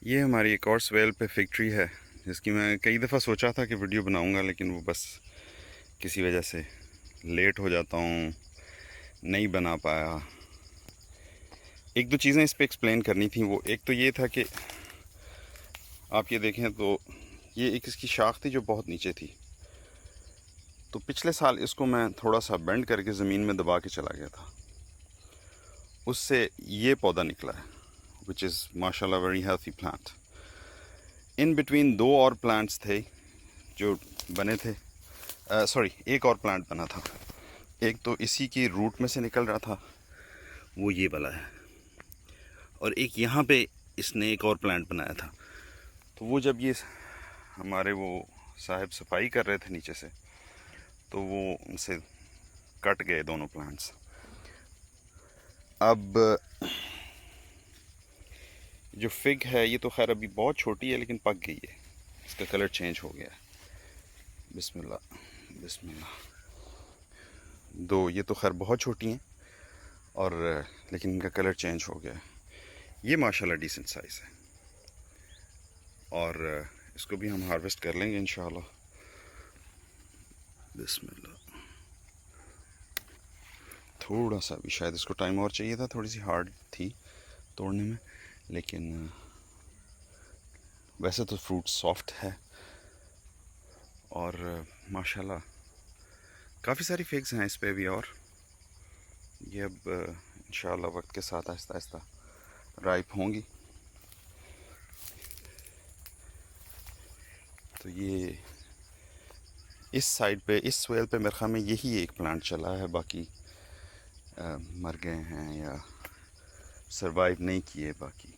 ये हमारी एक और स्वेल पे फिग ट्री है, जिसकी मैं कई दफ़ा सोचा था कि वीडियो बनाऊंगा, लेकिन वो बस किसी वजह से लेट हो जाता हूँ, नहीं बना पाया। एक दो चीज़ें इस पे एक्सप्लेन करनी थी। वो एक तो ये था कि आप ये देखें तो ये एक इसकी शाख थी जो बहुत नीचे थी। तो पिछले साल इसको मैं थोड़ा सा बेंड करके ज़मीन में दबा के चला गया था, उससे ये पौधा निकला है, विच इज़ माशाल्लाह very healthy plant. In between दो और प्लांट्स थे जो बने थे, सॉरी एक और प्लांट बना था। एक तो इसी की रूट में से निकल रहा था, वो ये वाला है, और एक यहाँ पे इसने एक और प्लांट बनाया था। तो वो जब ये हमारे वो साहब सफाई कर रहे थे नीचे से, तो वो उनसे कट गए दोनों प्लांट्स। अब जो फिग है ये तो खैर अभी बहुत छोटी है, लेकिन पक गई है, इसका कलर चेंज हो गया है। बिस्मिल्लाह बिस्मिल्लाह। दो ये तो खैर बहुत छोटी हैं, और लेकिन इनका कलर चेंज हो गया है। ये माशाल्लाह डिसेंट साइज़ है, और इसको भी हम हार्वेस्ट कर लेंगे इंशाल्लाह। बिस्मिल्लाह। थोड़ा सा भी शायद इसको टाइम और चाहिए था, थोड़ी सी हार्ड थी तोड़ने में, लेकिन वैसे तो फ्रूट सॉफ्ट है। और माशाल्लाह काफ़ी सारी फिग्स हैं इस पे भी, और ये अब इंशाल्लाह वक्त के साथ आहिस्ता आहिस्ता राइप होंगी। तो ये इस साइड पे, इस स्वेल पे मेरे ख्याल में यही एक प्लांट चला है, बाकी मर गए हैं या सरवाइव नहीं किए बाकी।